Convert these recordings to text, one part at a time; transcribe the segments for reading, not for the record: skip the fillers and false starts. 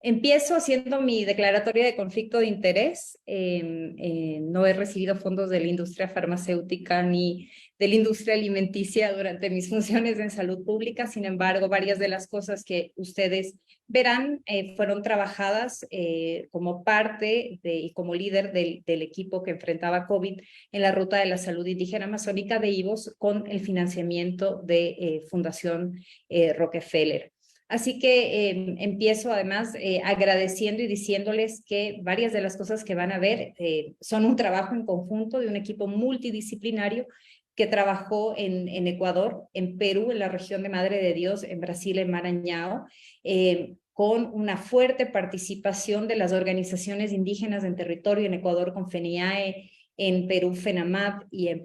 Empiezo haciendo mi declaratoria de conflicto de interés. No he recibido fondos de la industria farmacéutica ni de la industria alimenticia durante mis funciones en salud pública. Sin embargo, varias de las cosas que ustedes verán fueron trabajadas como parte y como líder del equipo que enfrentaba COVID en la Ruta de la Salud Indígena Amazónica de IVOS con el financiamiento de Fundación Rockefeller. Así que empiezo además agradeciendo y diciéndoles que varias de las cosas que van a ver son un trabajo en conjunto de un equipo multidisciplinario que trabajó en Ecuador, en Perú, en la región de Madre de Dios, en Brasil, en Maranhão, con una fuerte participación de las organizaciones indígenas en territorio, en Ecuador con FENIAE, en Perú FENAMAP y en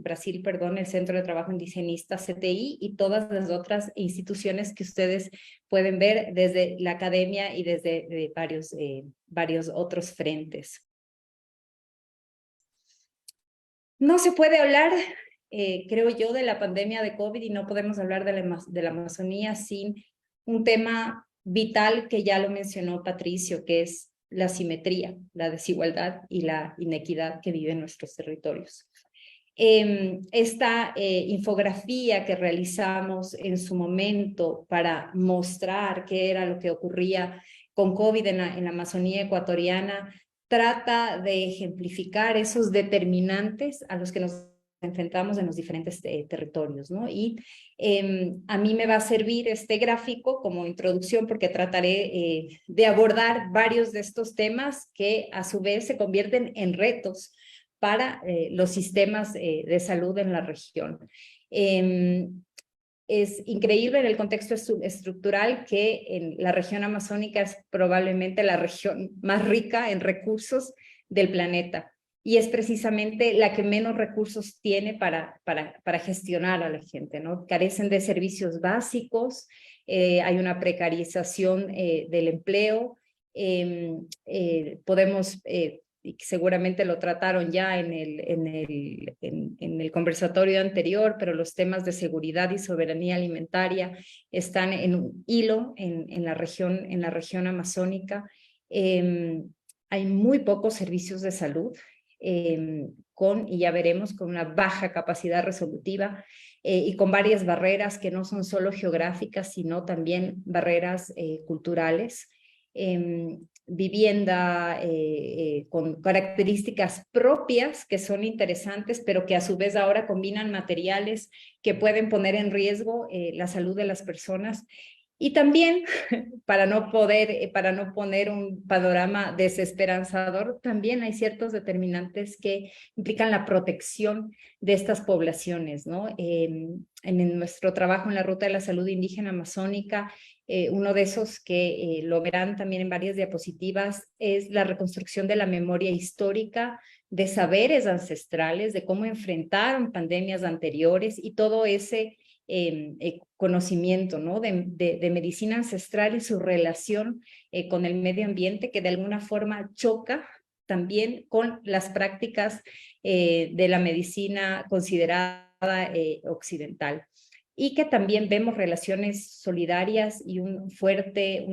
Brasil, perdón, el Centro de Trabajo Indigenista CTI y todas las otras instituciones que ustedes pueden ver desde la academia y desde varios otros frentes. No se puede hablar, creo yo, de la pandemia de COVID y no podemos hablar de la Amazonía sin un tema vital que ya lo mencionó Patricio, que es la asimetría, la desigualdad y la inequidad que viven nuestros territorios. Esta infografía que realizamos en su momento para mostrar qué era lo que ocurría con COVID en la Amazonía ecuatoriana trata de ejemplificar esos determinantes a los que nos enfrentamos en los diferentes territorios, ¿no? Y a mí me va a servir este gráfico como introducción porque trataré de abordar varios de estos temas que a su vez se convierten en retos para los sistemas de salud en la región. Es increíble en el contexto estructural que en la región amazónica es probablemente la región más rica en recursos del planeta y es precisamente la que menos recursos tiene para gestionar a la gente, ¿no? Carecen de servicios básicos, hay una precarización del empleo, podemos y seguramente lo trataron ya en el conversatorio anterior, pero los temas de seguridad y soberanía alimentaria están en un hilo en la región amazónica. Hay muy pocos servicios de salud, y ya veremos, con una baja capacidad resolutiva y con varias barreras que no son solo geográficas, sino también barreras culturales. Vivienda con características propias que son interesantes, pero que a su vez ahora combinan materiales que pueden poner en riesgo la salud de las personas. Y también, para no poner un panorama desesperanzador, también hay ciertos determinantes que implican la protección de estas poblaciones, ¿no? En nuestro trabajo en la Ruta de la Salud Indígena Amazónica, uno de esos que lo verán también en varias diapositivas es la reconstrucción de la memoria histórica, de saberes ancestrales, de cómo enfrentaron pandemias anteriores y todo ese conocimiento, ¿no? de medicina ancestral y su relación con el medio ambiente que de alguna forma choca también con las prácticas de la medicina considerada occidental. Y que también vemos relaciones solidarias y un fuerte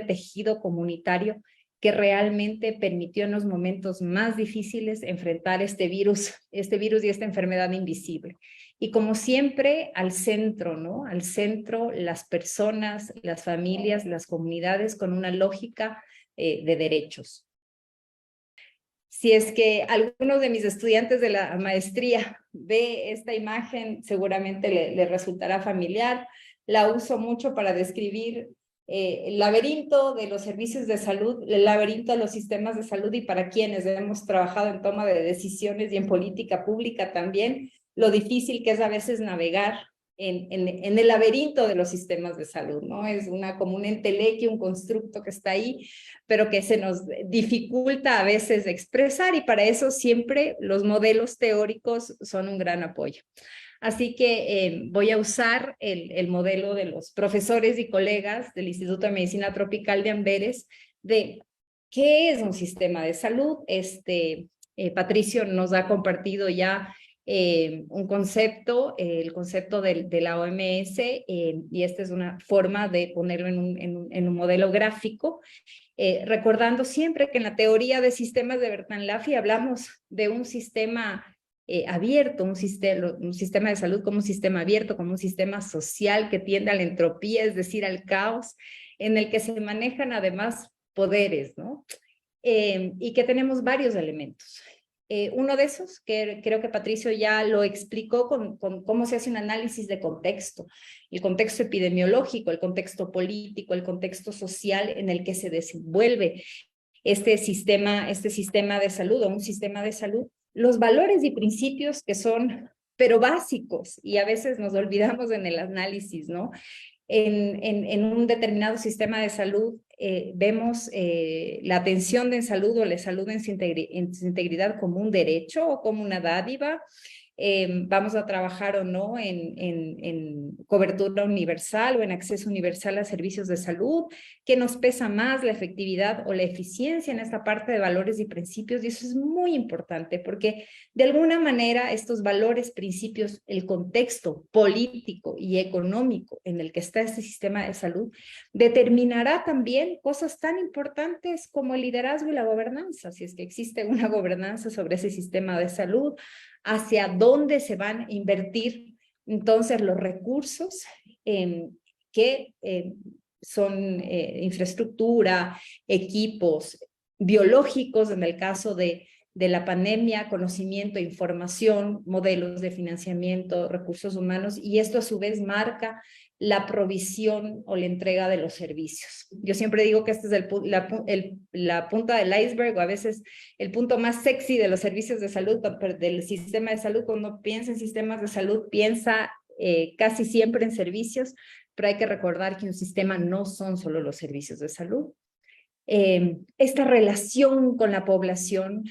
tejido comunitario que realmente permitió en los momentos más difíciles enfrentar este virus y esta enfermedad invisible. Y como siempre, al centro, ¿no? Al centro, las personas, las familias, las comunidades con una lógica de derechos. Si es que alguno de mis estudiantes de la maestría ve esta imagen, seguramente le resultará familiar. La uso mucho para describir el laberinto de los servicios de salud, el laberinto de los sistemas de salud y para quienes hemos trabajado en toma de decisiones y en política pública también, lo difícil que es a veces navegar en el laberinto de los sistemas de salud, ¿no? Es como un entelequio, un constructo que está ahí, pero que se nos dificulta a veces expresar y para eso siempre los modelos teóricos son un gran apoyo. Así que voy a usar el modelo de los profesores y colegas del Instituto de Medicina Tropical de Amberes de qué es un sistema de salud. Patricio nos ha compartido ya un concepto, el concepto de la OMS, y esta es una forma de ponerlo en un modelo gráfico, recordando siempre que en la teoría de sistemas de Bertalanffy hablamos de un sistema abierto, un sistema de salud como un sistema abierto, como un sistema social que tiende a la entropía, es decir, al caos, en el que se manejan además poderes, ¿no? Y que tenemos varios elementos. Uno de esos, que creo que Patricio ya lo explicó con cómo se hace un análisis de contexto, el contexto epidemiológico, el contexto político, el contexto social en el que se desenvuelve este sistema de salud o un sistema de salud, los valores y principios que son, pero básicos, y a veces nos olvidamos en el análisis, ¿no? En un determinado sistema de salud vemos la atención de salud o la salud en su integridad como un derecho o como una dádiva. Vamos a trabajar o no en cobertura universal o en acceso universal a servicios de salud, ¿qué nos pesa más, la efectividad o la eficiencia en esta parte de valores y principios? Y eso es muy importante porque de alguna manera estos valores, principios, el contexto político y económico en el que está este sistema de salud determinará también cosas tan importantes como el liderazgo y la gobernanza, si es que existe una gobernanza sobre ese sistema de salud, hacia dónde se van a invertir entonces los recursos que son infraestructura, equipos biológicos en el caso de la pandemia, conocimiento, información, modelos de financiamiento, recursos humanos, y esto a su vez marca la provisión o la entrega de los servicios. Yo siempre digo que este es la punta del iceberg, o a veces el punto más sexy de los servicios de salud, del sistema de salud. Cuando piensa en sistemas de salud, piensa casi siempre en servicios, pero hay que recordar que un sistema no son solo los servicios de salud. Esta relación con la población,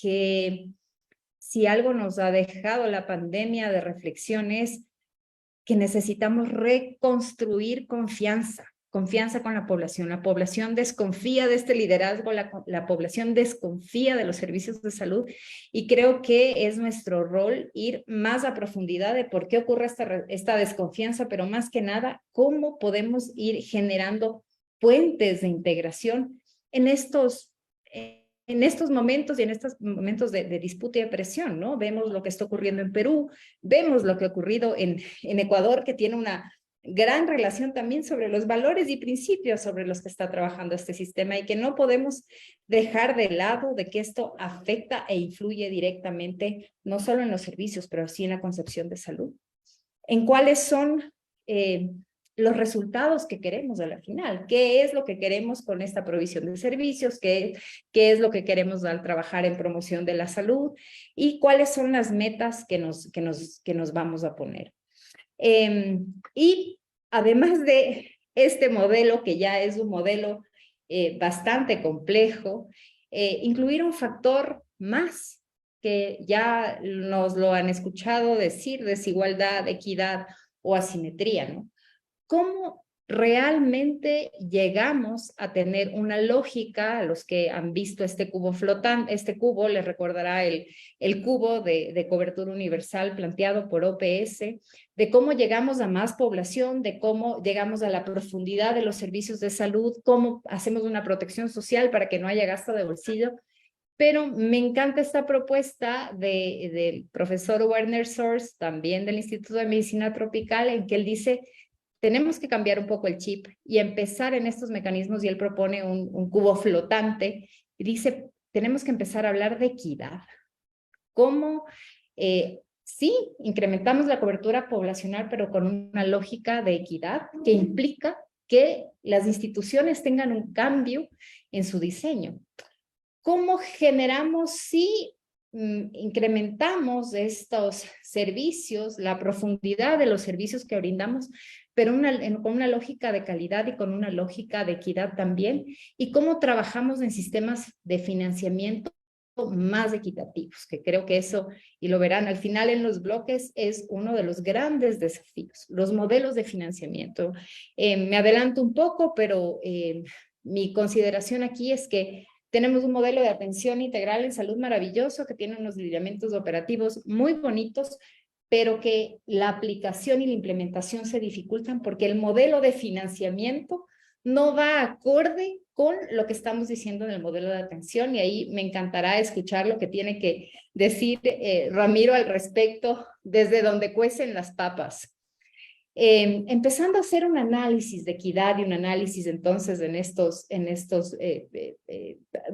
que si algo nos ha dejado la pandemia de reflexión es que necesitamos reconstruir confianza con la población. La población desconfía de este liderazgo, la población desconfía de los servicios de salud, y creo que es nuestro rol ir más a profundidad de por qué ocurre esta desconfianza, pero más que nada, cómo podemos ir generando puentes de integración en estos momentos y en estos momentos de disputa y de presión, ¿no? Vemos lo que está ocurriendo en Perú, vemos lo que ha ocurrido en Ecuador, que tiene una gran relación también sobre los valores y principios sobre los que está trabajando este sistema, y que no podemos dejar de lado de que esto afecta e influye directamente, no solo en los servicios, pero sí en la concepción de salud. En cuáles son los resultados que queremos a la final, qué es lo que queremos con esta provisión de servicios, qué es lo que queremos al trabajar en promoción de la salud, y cuáles son las metas que nos vamos a poner. Y además de este modelo, que ya es un modelo bastante complejo, incluir un factor más que ya nos lo han escuchado decir: desigualdad, equidad o asimetría, ¿no? ¿Cómo realmente llegamos a tener una lógica? A los que han visto este cubo flotante, este cubo les recordará el cubo de cobertura universal planteado por OPS, de cómo llegamos a más población, de cómo llegamos a la profundidad de los servicios de salud, cómo hacemos una protección social para que no haya gasto de bolsillo. Pero me encanta esta propuesta del profesor Werner Source, también del Instituto de Medicina Tropical, en que él dice: tenemos que cambiar un poco el chip y empezar en estos mecanismos, y él propone un cubo flotante, y dice: tenemos que empezar a hablar de equidad. ¿Cómo? Sí, incrementamos la cobertura poblacional, pero con una lógica de equidad que implica que las instituciones tengan un cambio en su diseño. ¿Cómo generamos, si incrementamos estos servicios, la profundidad de los servicios que brindamos, pero con una lógica de calidad y con una lógica de equidad también? ¿Y cómo trabajamos en sistemas de financiamiento más equitativos? Que creo que eso, y lo verán al final en los bloques, es uno de los grandes desafíos, los modelos de financiamiento. Me adelanto un poco, pero mi consideración aquí es que Tenemos un modelo de atención integral en salud maravilloso que tiene unos lineamientos operativos muy bonitos, pero que la aplicación y la implementación se dificultan porque el modelo de financiamiento no va acorde con lo que estamos diciendo en el modelo de atención, y ahí me encantará escuchar lo que tiene que decir Ramiro al respecto, desde donde cuecen las papas. Empezando a hacer un análisis de equidad y un análisis entonces en estos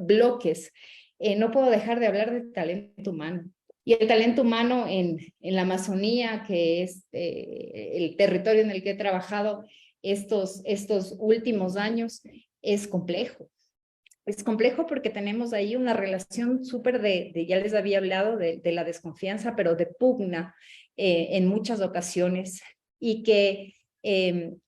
bloques, no puedo dejar de hablar de talento humano. Y el talento humano en la Amazonía, que es el territorio en el que he trabajado estos últimos años, es complejo. Es complejo porque tenemos ahí una relación súper ya les había hablado de la desconfianza, pero de pugna en muchas ocasiones, y que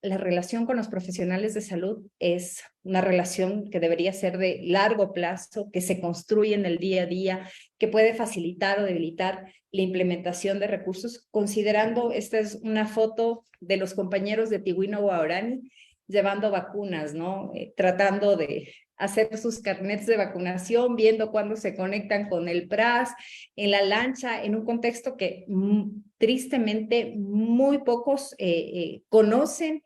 la relación con los profesionales de salud es una relación que debería ser de largo plazo, que se construye en el día a día, que puede facilitar o debilitar la implementación de recursos, considerando, esta es una foto de los compañeros de Tigüino Guaorani llevando vacunas, ¿no? Tratando de hacer sus carnets de vacunación, viendo cuándo se conectan con el PRAS, en la lancha, en un contexto que tristemente muy pocos conocen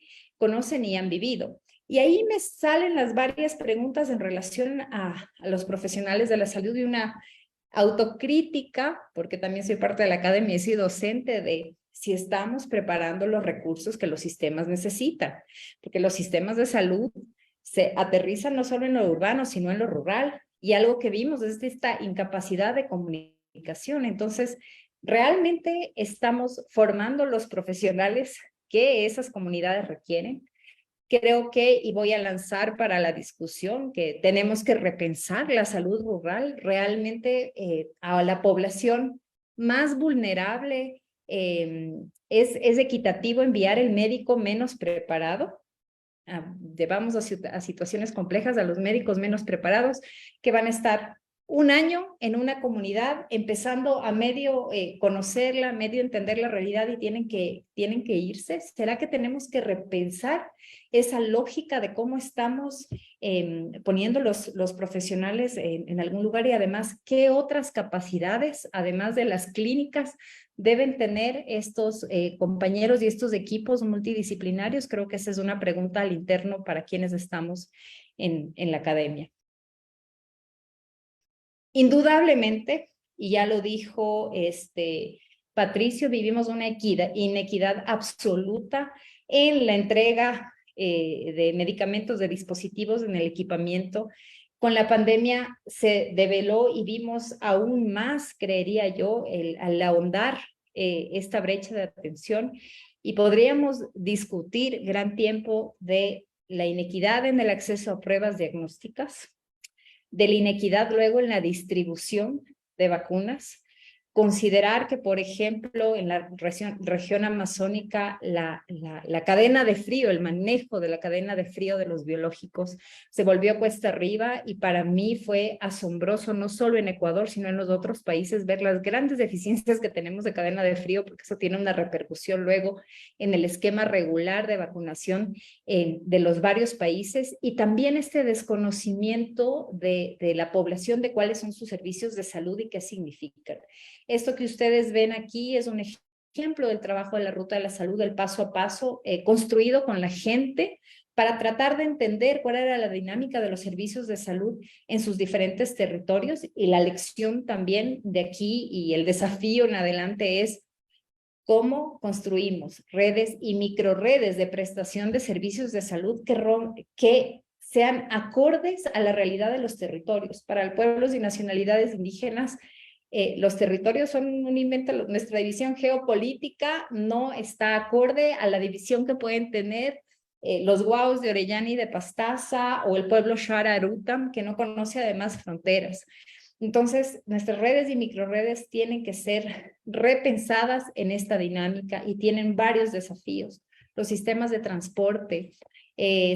y han vivido. Y ahí me salen las varias preguntas en relación a los profesionales de la salud, y una autocrítica, porque también soy parte de la academia y soy docente, de si estamos preparando los recursos que los sistemas necesitan, porque los sistemas de salud se aterrizan no solo en lo urbano, sino en lo rural, y algo que vimos es esta incapacidad de comunicación. Entonces, realmente estamos formando los profesionales que esas comunidades requieren. Creo que, y voy a lanzar para la discusión, que tenemos que repensar la salud rural. Realmente a la población más vulnerable es equitativo enviar el médico menos preparado. Llevamos a situaciones complejas a los médicos menos preparados, que van a estar un año en una comunidad, empezando a medio conocerla, medio entender la realidad, y tienen que irse. ¿Será que tenemos que repensar esa lógica de cómo estamos poniendo los profesionales en algún lugar? Y además, ¿qué otras capacidades, además de las clínicas, deben tener estos compañeros y estos equipos multidisciplinarios? Creo que esa es una pregunta al interno para quienes estamos en la academia. Indudablemente, y ya lo dijo Patricio, vivimos una inequidad absoluta en la entrega de medicamentos, de dispositivos, en el equipamiento. Con la pandemia se develó y vimos aún más, creería yo, al ahondar esta brecha de atención, y podríamos discutir gran tiempo de la inequidad en el acceso a pruebas diagnósticas, de la inequidad luego en la distribución de vacunas. Considerar que, por ejemplo, en la región amazónica, la cadena de frío, el manejo de la cadena de frío de los biológicos se volvió cuesta arriba, y para mí fue asombroso, no solo en Ecuador, sino en los otros países, ver las grandes deficiencias que tenemos de cadena de frío, porque eso tiene una repercusión luego en el esquema regular de vacunación de los varios países, y también este desconocimiento de la población de cuáles son sus servicios de salud y qué significan. Esto que ustedes ven aquí es un ejemplo del trabajo de la Ruta de la Salud, el paso a paso, construido con la gente para tratar de entender cuál era la dinámica de los servicios de salud en sus diferentes territorios. Y la lección también de aquí, y el desafío en adelante, es cómo construimos redes y microredes de prestación de servicios de salud que sean acordes a la realidad de los territorios. Para pueblos y nacionalidades indígenas, los territorios son un invento. Nuestra división geopolítica no está acorde a la división que pueden tener los Guaos de Orellana y de Pastaza, o el pueblo Shara Arutam, que no conoce además fronteras. Entonces, nuestras redes y microredes tienen que ser repensadas en esta dinámica, y tienen varios desafíos. Los sistemas de transporte,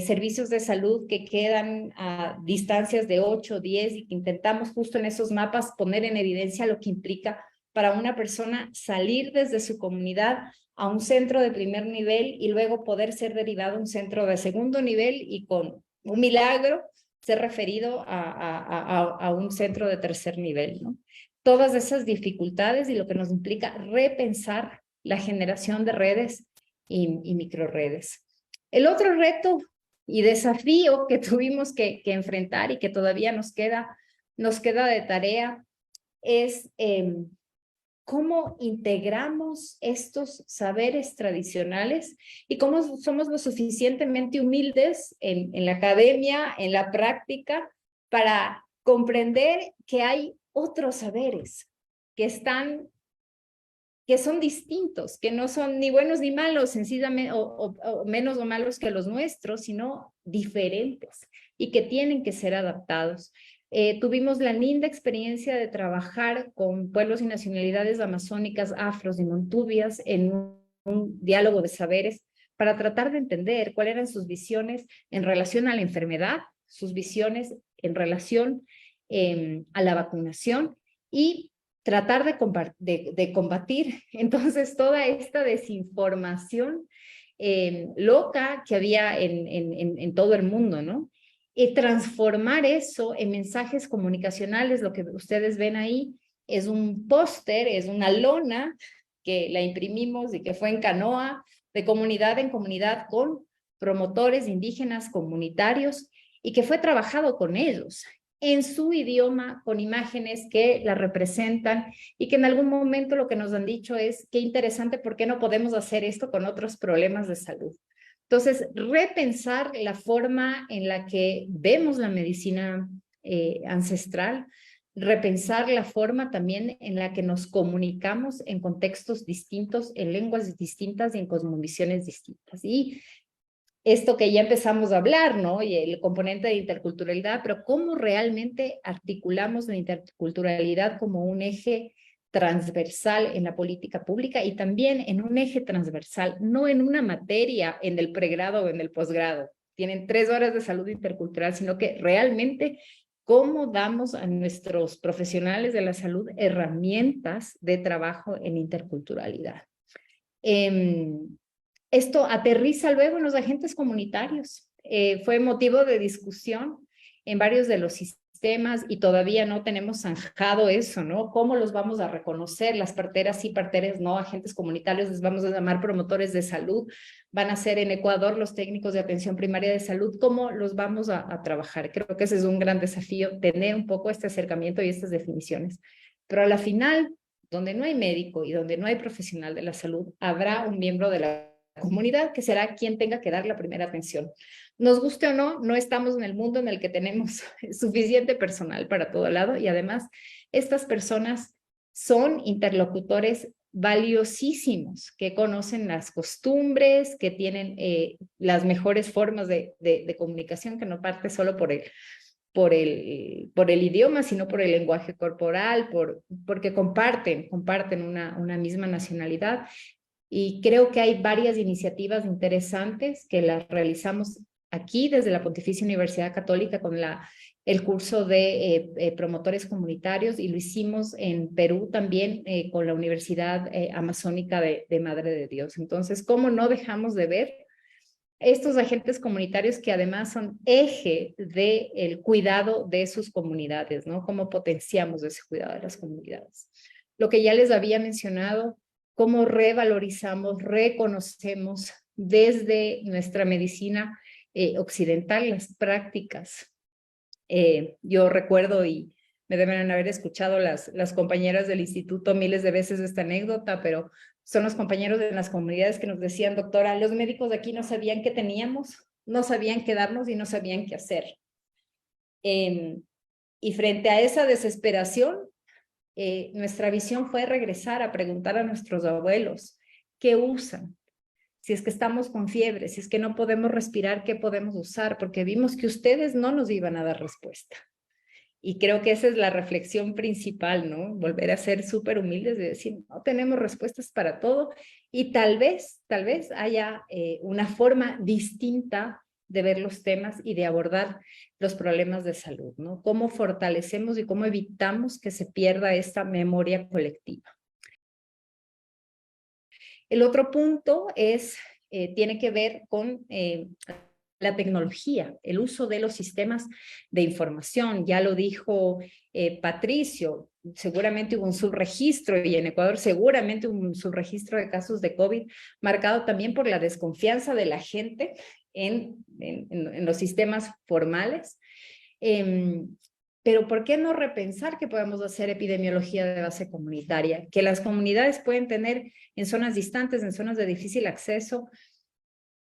servicios de salud que quedan a distancias de 8, 10, y que intentamos justo en esos mapas poner en evidencia lo que implica para una persona salir desde su comunidad a un centro de primer nivel y luego poder ser derivado a un centro de segundo nivel, y con un milagro ser referido a un centro de tercer nivel, ¿no? Todas esas dificultades y lo que nos implica repensar la generación de redes y microredes. El otro reto y desafío que tuvimos que enfrentar y que todavía nos queda de tarea es cómo integramos estos saberes tradicionales y cómo somos lo suficientemente humildes en la academia, en la práctica, para comprender que hay otros saberes que son distintos, que no son ni buenos ni malos, sencillamente, o menos o malos que los nuestros, sino diferentes y que tienen que ser adaptados. Tuvimos la linda experiencia de trabajar con pueblos y nacionalidades amazónicas, afros y montubias en un diálogo de saberes para tratar de entender cuáles eran sus visiones en relación a la enfermedad, sus visiones en relación a la vacunación y tratar de combatir entonces toda esta desinformación loca que había en todo el mundo, ¿no? Y transformar eso en mensajes comunicacionales, lo que ustedes ven ahí es un póster, es una lona que la imprimimos y que fue en canoa, de comunidad en comunidad con promotores indígenas comunitarios y que fue trabajado con ellos en su idioma, con imágenes que la representan y que en algún momento lo que nos han dicho es, qué interesante, ¿por qué no podemos hacer esto con otros problemas de salud? Entonces, repensar la forma en la que vemos la medicina ancestral, repensar la forma también en la que nos comunicamos en contextos distintos, en lenguas distintas y en cosmovisiones distintas. Y esto que ya empezamos a hablar, ¿no? Y el componente de interculturalidad, pero cómo realmente articulamos la interculturalidad como un eje transversal en la política pública y también en un eje transversal, no en una materia en el pregrado o en el posgrado. Tienen 3 horas de salud intercultural, sino que realmente cómo damos a nuestros profesionales de la salud herramientas de trabajo en interculturalidad. Esto aterriza luego en los agentes comunitarios. Fue motivo de discusión en varios de los sistemas y todavía no tenemos zanjado eso, ¿no? ¿Cómo los vamos a reconocer? Las parteras sí, parteras no, agentes comunitarios les vamos a llamar promotores de salud. Van a ser en Ecuador los técnicos de atención primaria de salud. ¿Cómo los vamos a trabajar? Creo que ese es un gran desafío, tener un poco este acercamiento y estas definiciones. Pero a la final, donde no hay médico y donde no hay profesional de la salud, habrá un miembro de la comunidad que será quien tenga que dar la primera atención. Nos guste o no, no estamos en el mundo en el que tenemos suficiente personal para todo lado y además estas personas son interlocutores valiosísimos que conocen las costumbres, que tienen las mejores formas de comunicación, que no parte solo por el idioma, sino por el lenguaje corporal, porque comparten una misma nacionalidad. Y creo que hay varias iniciativas interesantes que las realizamos aquí desde la Pontificia Universidad Católica con el curso de promotores comunitarios y lo hicimos en Perú también con la Universidad Amazónica de Madre de Dios. Entonces, ¿cómo no dejamos de ver estos agentes comunitarios que además son eje del cuidado de sus comunidades, ¿no? ¿Cómo potenciamos ese cuidado de las comunidades? Lo que ya les había mencionado, cómo revalorizamos, reconocemos desde nuestra medicina occidental las prácticas. Yo recuerdo y me deben haber escuchado las compañeras del instituto miles de veces esta anécdota, pero son los compañeros de las comunidades que nos decían, doctora, los médicos de aquí no sabían qué teníamos, no sabían qué darnos y no sabían qué hacer. Y frente a esa desesperación, nuestra visión fue regresar a preguntar a nuestros abuelos, ¿qué usan? Si es que estamos con fiebre, si es que no podemos respirar, ¿qué podemos usar? Porque vimos que ustedes no nos iban a dar respuesta. Y creo que esa es la reflexión principal, ¿no? Volver a ser súper humildes de decir, no tenemos respuestas para todo y tal vez haya una forma distinta de ver los temas y de abordar los problemas de salud, ¿no? Cómo fortalecemos y cómo evitamos que se pierda esta memoria colectiva. El otro punto tiene que ver con la tecnología, el uso de los sistemas de información. Ya lo dijo Patricio, seguramente hubo un subregistro y en Ecuador seguramente hubo un subregistro de casos de COVID marcado también por la desconfianza de la gente en los sistemas formales. Pero ¿por qué no repensar que podemos hacer epidemiología de base comunitaria? Que las comunidades pueden tener en zonas distantes, en zonas de difícil acceso,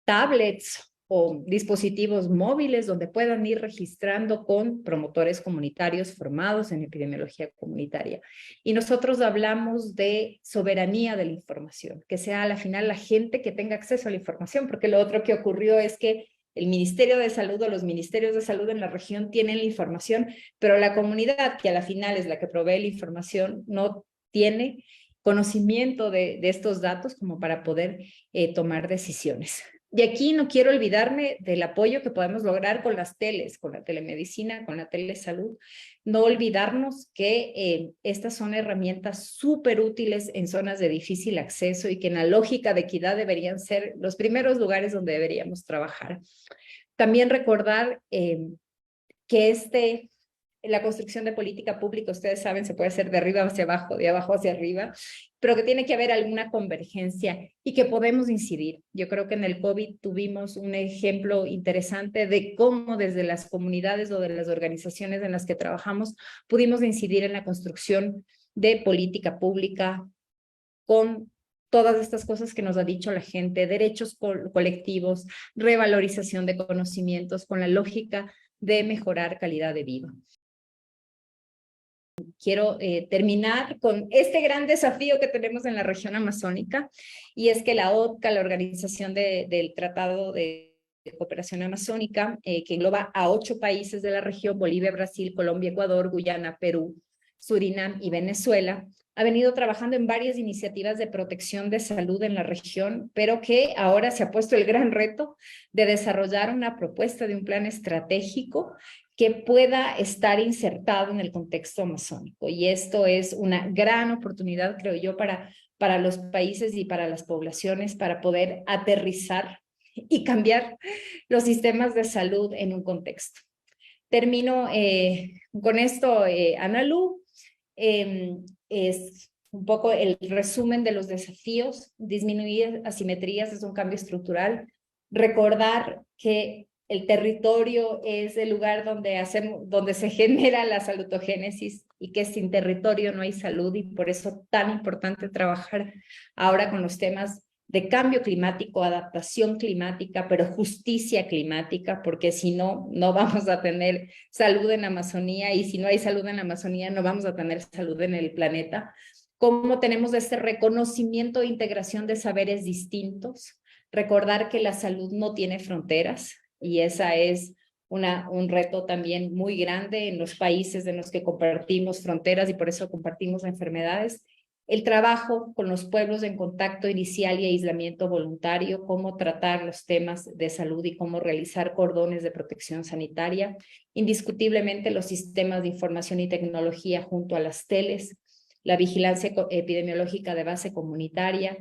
tablets o dispositivos móviles donde puedan ir registrando con promotores comunitarios formados en epidemiología comunitaria. Y nosotros hablamos de soberanía de la información, que sea a la final la gente que tenga acceso a la información, porque lo otro que ocurrió es que el Ministerio de Salud o los ministerios de salud en la región tienen la información, pero la comunidad, que a la final es la que provee la información, no tiene conocimiento de estos datos como para poder tomar decisiones. Y aquí no quiero olvidarme del apoyo que podemos lograr con las teles, con la telemedicina, con la telesalud. No olvidarnos que estas son herramientas súper útiles en zonas de difícil acceso y que en la lógica de equidad deberían ser los primeros lugares donde deberíamos trabajar. También recordar que la construcción de política pública, ustedes saben, se puede hacer de arriba hacia abajo, de abajo hacia arriba, pero que tiene que haber alguna convergencia y que podemos incidir. Yo creo que en el COVID tuvimos un ejemplo interesante de cómo desde las comunidades o de las organizaciones en las que trabajamos pudimos incidir en la construcción de política pública con todas estas cosas que nos ha dicho la gente, derechos colectivos, revalorización de conocimientos, con la lógica de mejorar calidad de vida. Quiero terminar con este gran desafío que tenemos en la región amazónica, y es que la OTCA, la Organización del Tratado de Cooperación Amazónica, que engloba a 8 países de la región, Bolivia, Brasil, Colombia, Ecuador, Guyana, Perú, Surinam y Venezuela, ha venido trabajando en varias iniciativas de protección de salud en la región, pero que ahora se ha puesto el gran reto de desarrollar una propuesta de un plan estratégico que pueda estar insertado en el contexto amazónico. Y esto es una gran oportunidad, creo yo, para los países y para las poblaciones, para poder aterrizar y cambiar los sistemas de salud en un contexto. Termino con esto, Analu. Es un poco el resumen de los desafíos. Disminuir asimetrías es un cambio estructural. Recordar que el territorio es el lugar donde se genera la salutogénesis y que sin territorio no hay salud, y por eso tan importante trabajar ahora con los temas de cambio climático, adaptación climática, pero justicia climática, porque si no, no vamos a tener salud en la Amazonía, y si no hay salud en la Amazonía, no vamos a tener salud en el planeta. Cómo tenemos este reconocimiento e integración de saberes distintos, recordar que la salud no tiene fronteras, y esa es un reto también muy grande en los países en los que compartimos fronteras y por eso compartimos enfermedades. El trabajo con los pueblos en contacto inicial y aislamiento voluntario, cómo tratar los temas de salud y cómo realizar cordones de protección sanitaria. Indiscutiblemente los sistemas de información y tecnología junto a las teles, la vigilancia epidemiológica de base comunitaria,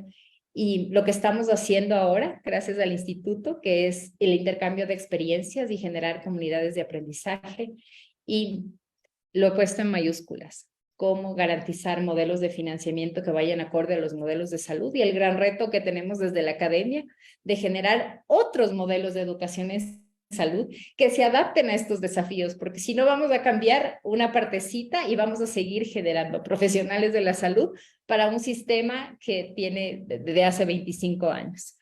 y lo que estamos haciendo ahora, gracias al instituto, que es el intercambio de experiencias y generar comunidades de aprendizaje. Y lo he puesto en mayúsculas: cómo garantizar modelos de financiamiento que vayan acorde a los modelos de salud, y el gran reto que tenemos desde la academia de generar otros modelos de educación en salud que se adapten a estos desafíos, porque si no vamos a cambiar una partecita y vamos a seguir generando profesionales de la salud para un sistema que tiene de hace 25 años.